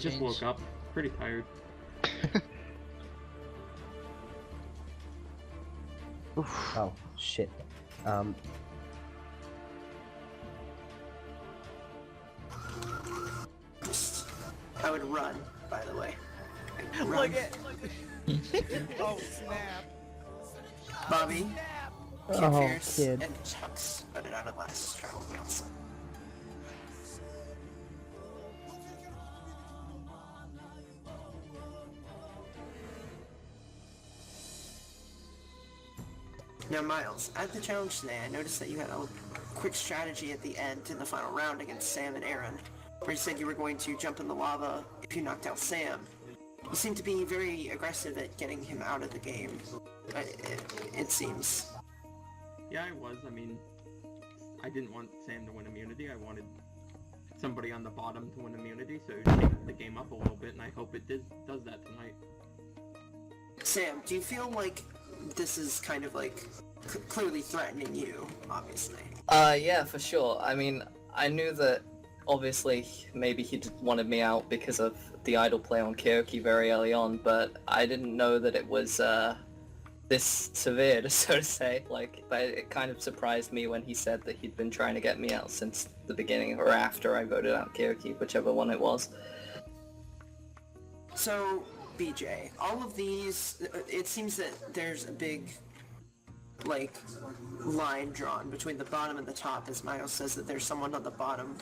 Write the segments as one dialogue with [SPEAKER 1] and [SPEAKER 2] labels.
[SPEAKER 1] Just woke up. Pretty tired.
[SPEAKER 2] Oh, shit.
[SPEAKER 3] I would run, by the way.
[SPEAKER 4] Look at. Oh snap!
[SPEAKER 3] Bobby, Kid
[SPEAKER 2] Oh,
[SPEAKER 3] Fierce,
[SPEAKER 2] kid.
[SPEAKER 3] and Chucks voted out of last tribal council. Now, Miles, at the challenge today, I noticed that you had a quick strategy at the end in the final round against Sam and Aaron, where you said you were going to jump in the lava if you knocked out Sam. You seem to be very aggressive at getting him out of the game, it seems.
[SPEAKER 1] Yeah, I was. I mean, I didn't want Sam to win immunity. I wanted somebody on the bottom to win immunity, so it shakes the game up a little bit, and I hope it does that tonight.
[SPEAKER 3] Sam, do you feel like this is kind of like clearly threatening you, obviously?
[SPEAKER 5] Yeah, for sure. I mean, I knew that obviously maybe he wanted me out because of the idle play on Kyoki very early on, but I didn't know that it was this severe, so to say. Like, but it kind of surprised me when he said that he'd been trying to get me out since the beginning or after I voted out Kyoki, whichever one it was.
[SPEAKER 3] So, BJ, all of these, it seems that there's a big, like, line drawn between the bottom and the top, as Miles says that there's someone on the bottom.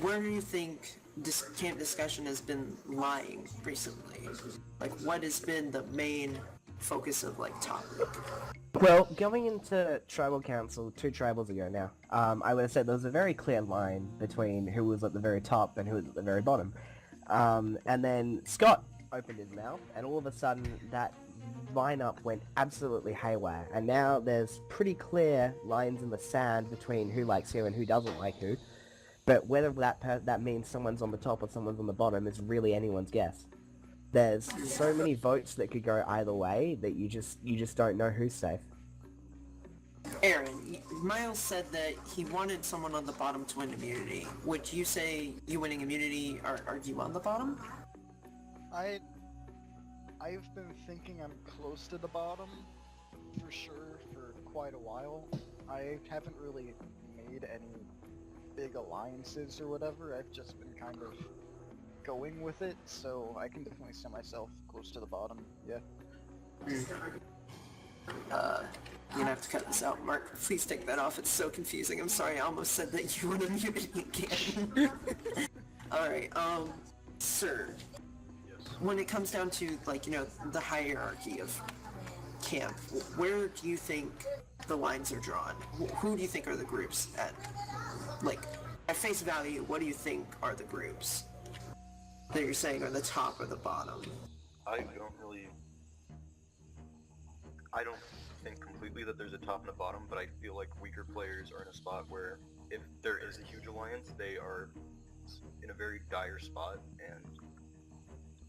[SPEAKER 3] Where do you think this camp discussion has been lying recently? Like, what has been the main focus of, like, topic?
[SPEAKER 2] Well, going into Tribal Council 2 tribals ago now, I would have said there was a very clear line between who was at the very top and who was at the very bottom. And then Scott opened his mouth, and all of a sudden that lineup went absolutely haywire. And now there's pretty clear lines in the sand between who likes who and who doesn't like who. But whether that means someone's on the top or someone's on the bottom is really anyone's guess. There's so many votes that could go either way that you just don't know who's safe.
[SPEAKER 3] Aaron, Miles said that he wanted someone on the bottom to win immunity. Would you say you winning immunity are you on the bottom?
[SPEAKER 4] I've been thinking I'm close to the bottom, for sure, for quite a while. I haven't really made any big alliances or whatever. I've just been kind of going with it, so I can definitely see myself close to the bottom, yeah.
[SPEAKER 3] You're gonna have to cut this out, Mark. Please take that off. It's so confusing. I'm sorry, I almost said that you won immunity again. Alright, sir. When it comes down to, like, you know, the hierarchy of camp, where do you think the lines are drawn? Who do you think are the groups at, like, at face value, what do you think are the groups that you're saying are the top or the bottom?
[SPEAKER 6] I don't think completely that there's a top and a bottom, but I feel like weaker players are in a spot where if there is a huge alliance, they are in a very dire spot and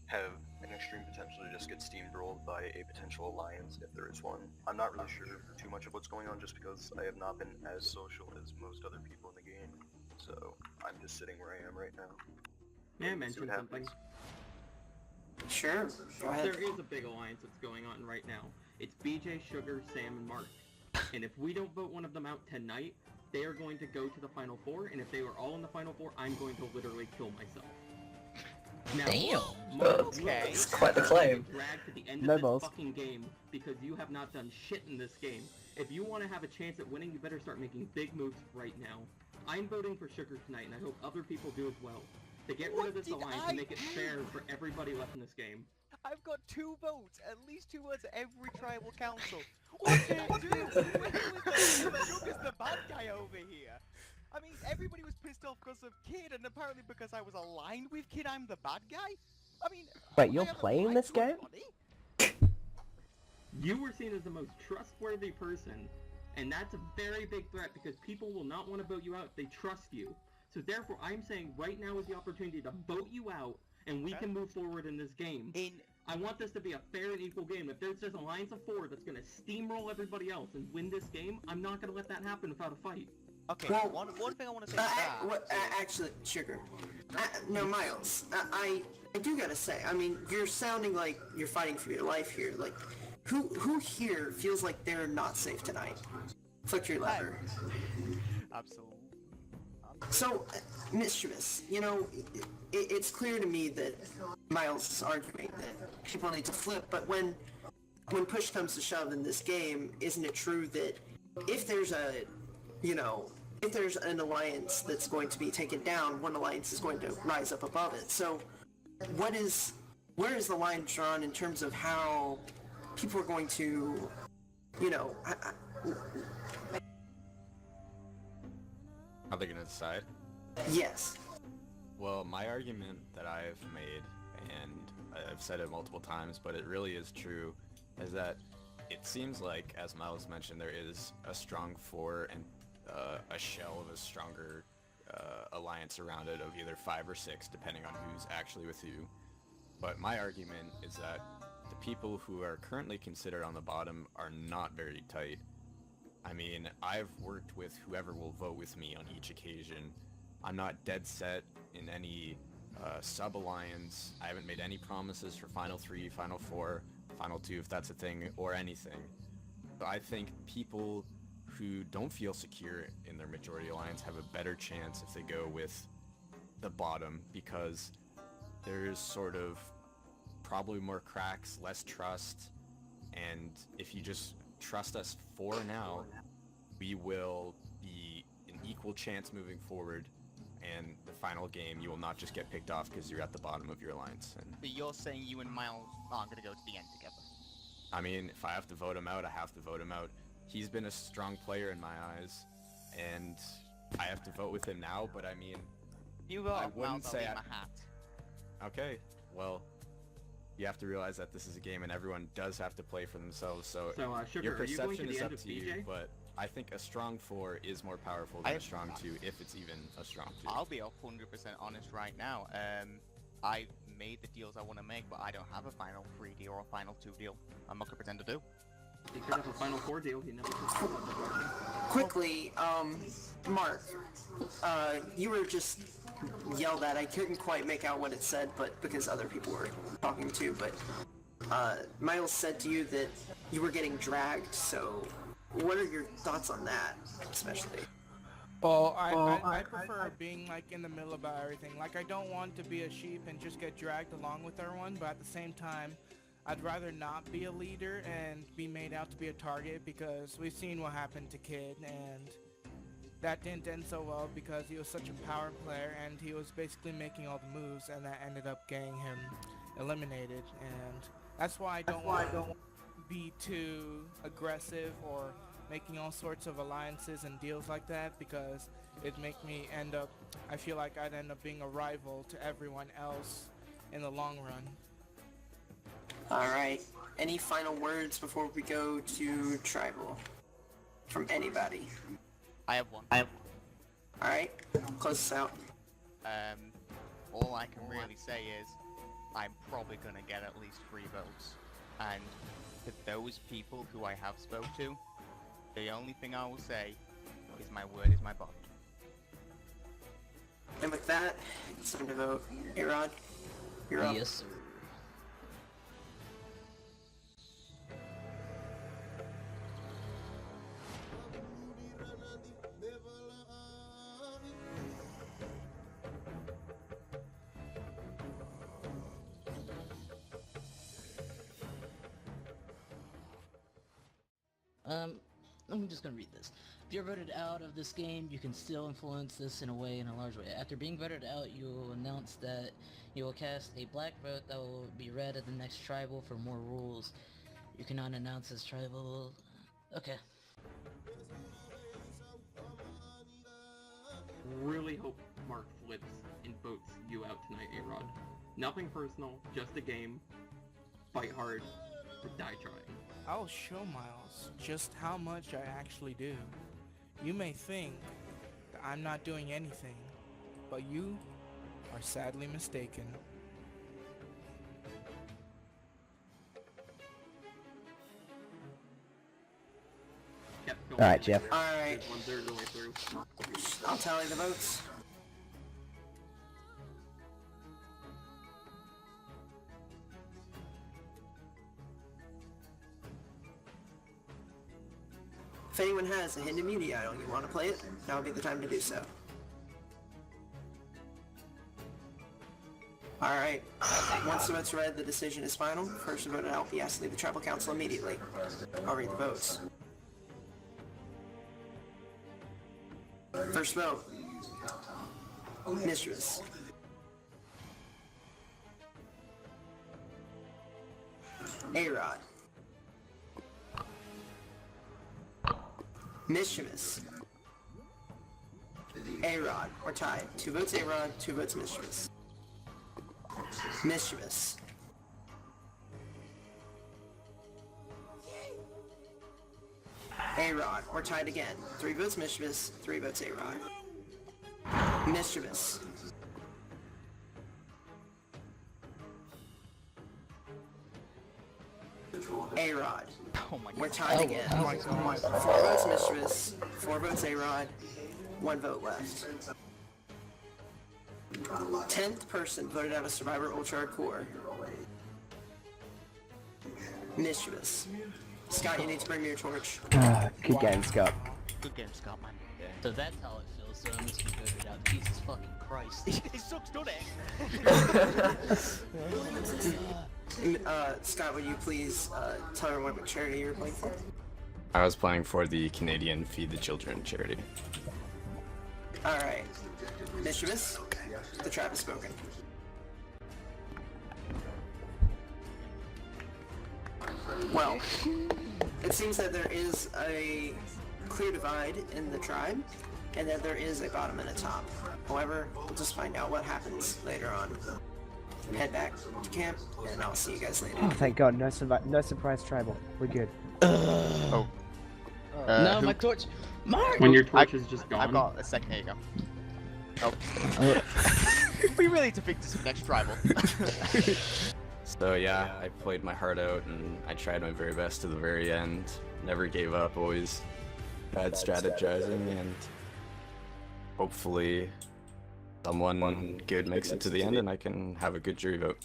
[SPEAKER 6] have an extreme potential to just get steamrolled by a potential alliance if there is one. I'm not really sure too much of what's going on just because I have not been as social as most other people in the game, so I'm just sitting where I am right now.
[SPEAKER 1] May I mention something?
[SPEAKER 3] Sure, go ahead.
[SPEAKER 1] There is a big alliance that's going on right now. It's BJ, Sugar, Sam, and Mark. And if we don't vote one of them out tonight, they are going to go to the Final Four, and if they were all in the Final Four, I'm going to literally kill myself. Now,
[SPEAKER 5] Damn!
[SPEAKER 1] Mark,
[SPEAKER 4] Okay.
[SPEAKER 5] It's quite the claim.
[SPEAKER 1] Dragged to the end
[SPEAKER 2] No
[SPEAKER 1] of this
[SPEAKER 2] balls.
[SPEAKER 1] fucking game because you have not done shit in this game. If you want to have a chance at winning, you better start making big moves right now. I'm voting for Sugar tonight, and I hope other people do as well. To get rid of this alliance and make it fair for everybody left in this game.
[SPEAKER 4] I've got 2 votes, at least 2 votes at every tribal council. What did I do? Sugar's the bad guy over here. I mean, everybody was pissed off because of Kid, and apparently because I was aligned with Kid, I'm the bad guy? I mean...
[SPEAKER 2] Wait, you're
[SPEAKER 4] I haven't
[SPEAKER 2] playing
[SPEAKER 4] lied
[SPEAKER 2] this
[SPEAKER 4] to
[SPEAKER 2] game?
[SPEAKER 4] anybody.
[SPEAKER 1] You were seen as the most trustworthy person, and that's a very big threat because people will not want to vote you out if they trust you. So therefore, I'm saying right now is the opportunity to vote you out, and we can move forward in this game. I want this to be a fair and equal game. If there's just an alliance of 4 that's going to steamroll everybody else and win this game, I'm not going to let that happen without a fight.
[SPEAKER 4] Okay,
[SPEAKER 3] Well,
[SPEAKER 4] one thing I want to say to that...
[SPEAKER 3] actually, Sugar. No, Miles. I do gotta say, I mean, you're sounding like you're fighting for your life here. Like, who here feels like they're not safe tonight? Flick your lever.
[SPEAKER 7] Absolutely.
[SPEAKER 3] So, Mischievous, you know, it's clear to me that Miles is arguing that people need to flip, but when push comes to shove in this game, isn't it true that if there's if there's an alliance that's going to be taken down, one alliance is going to rise up above it. So, where is the line drawn in terms of how people are going to,
[SPEAKER 8] Are they gonna decide?
[SPEAKER 3] Yes.
[SPEAKER 8] Well, my argument that I've made, and I've said it multiple times, but it really is true, is that it seems like, as Miles mentioned, there is a strong 4 and a shell of a stronger alliance around it of either 5 or 6, depending on who's actually with you. But my argument is that the people who are currently considered on the bottom are not very tight. I mean, I've worked with whoever will vote with me on each occasion. I'm not dead set in any sub-alliance. I haven't made any promises for Final 3, Final 4, Final 2, if that's a thing, or anything. But I think people who don't feel secure in their majority alliance have a better chance if they go with the bottom, because there's sort of probably more cracks, less trust, and if you just trust us for now, we will be an equal chance moving forward, and the final game you will not just get picked off because you're at the bottom of your alliance. And
[SPEAKER 7] But you're saying you and Miles aren't gonna go to the end together?
[SPEAKER 8] I mean, if I have to vote him out, I have to vote him out. He's been a strong player in my eyes, and I have to vote with him now, but I mean,
[SPEAKER 7] You vote
[SPEAKER 8] I
[SPEAKER 7] off
[SPEAKER 8] wouldn't
[SPEAKER 7] Miles, I'll
[SPEAKER 8] say
[SPEAKER 7] leave
[SPEAKER 8] I-
[SPEAKER 7] my hat.
[SPEAKER 8] okay, well, you have to realize that this is a game and everyone does have to play for themselves, so
[SPEAKER 1] So, Sugar,
[SPEAKER 8] your
[SPEAKER 1] are you going to
[SPEAKER 8] perception
[SPEAKER 1] the
[SPEAKER 8] is
[SPEAKER 1] end
[SPEAKER 8] up
[SPEAKER 1] of
[SPEAKER 8] to you,
[SPEAKER 1] BJ?
[SPEAKER 8] but I think a strong 4 is more powerful than a strong 2, if it's even a strong 2.
[SPEAKER 7] I'll be 100% honest right now. I've made the deals I want to make, but I don't have a Final 3 deal or a Final 2 deal. I'm not gonna pretend to do.
[SPEAKER 1] He could have a Final 4 deal, he never fulfilled that question.
[SPEAKER 3] Quickly, Mark, you were just yelled at. I couldn't quite make out what it said, but because other people were talking too, but Miles said to you that you were getting dragged, so what are your thoughts on that, especially?
[SPEAKER 9] Well, I prefer being like in the middle about everything. Like, I don't want to be a sheep and just get dragged along with everyone, but at the same time, I'd rather not be a leader and be made out to be a target, because we've seen what happened to Kid, and that didn't end so well because he was such a power player and he was basically making all the moves, and that ended up getting him eliminated. And that's why I don't want to be too aggressive or making all sorts of alliances and deals like that, because it make me end up, I feel like I'd end up being a rival to everyone else in the long run.
[SPEAKER 3] Alright, any final words before we go to Tribal? From anybody?
[SPEAKER 7] I have one.
[SPEAKER 3] Alright, close this out.
[SPEAKER 7] All I can really say is I'm probably gonna get at least 3 votes. And to those people who I have spoke to, the only thing I will say is my word is my bond.
[SPEAKER 3] And with that, it's time to vote. A-Rod, you're up.
[SPEAKER 10] Yes, sir. I'm just gonna read this. If you're voted out of this game, you can still influence this in a large way. After being voted out, you will announce that you will cast a black vote that will be read at the next tribal for more rules. You cannot announce this tribal... Okay.
[SPEAKER 1] Really hope Mark flips and votes you out tonight, A-Rod. Nothing personal, just a game. Fight hard, or die trying.
[SPEAKER 9] I'll show Miles just how much I actually do. You may think that I'm not doing anything, but you are sadly mistaken.
[SPEAKER 1] Kept going.
[SPEAKER 2] Alright, Jeff.
[SPEAKER 3] Alright,
[SPEAKER 1] 1/3 of the way through.
[SPEAKER 3] I'll tally the votes. If anyone has a hidden immunity idol and you want to play it, now would be the time to do so. Alright, once the votes are read, the decision is final. First to vote out will be asked to leave the tribal council immediately. I'll read the votes. First vote. Mistress. A-Rod. Mischievous. A-Rod. We're tied. 2 votes A-Rod, 2 votes Mischievous. Mischievous. A-Rod. We're tied again. 3 votes Mischievous, 3 votes A-Rod. Mischievous. A-Rod.
[SPEAKER 7] Oh my god.
[SPEAKER 3] We're tied again.
[SPEAKER 9] Oh my god.
[SPEAKER 3] 4 votes Mischievous, 4 votes A-Rod, 1 vote left. 10th person voted out of Survivor Ultra Hardcore. Mischievous. Scott, you need to bring me your torch.
[SPEAKER 2] Good game, Scott.
[SPEAKER 7] Good game, Scott, man.
[SPEAKER 10] So that's how it feels, so I must be voted out. Jesus fucking Christ.
[SPEAKER 7] It sucks, doesn't it?
[SPEAKER 3] Scott, would you please tell everyone what charity you're playing for?
[SPEAKER 8] I was playing for the Canadian Feed the Children charity.
[SPEAKER 3] Alright. Mischievous, the trap has spoken. Well, it seems that there is a clear divide in the tribe, and that there is a bottom and a top. However, we'll just find out what happens later on. Head back to camp, and I'll see you guys later.
[SPEAKER 2] Oh, thank God, no surprise tribal. We're good.
[SPEAKER 7] Oh.
[SPEAKER 10] No,
[SPEAKER 7] who-
[SPEAKER 10] my torch. Mark!
[SPEAKER 1] When your torch is just gone.
[SPEAKER 7] I've got a second. Here you go. Oh. We really need to fix this for next tribal.
[SPEAKER 8] So yeah, I played my heart out and I tried my very best to the very end. Never gave up, always bad strategizing, and hopefully someone good makes it to the end and I can have a good jury vote.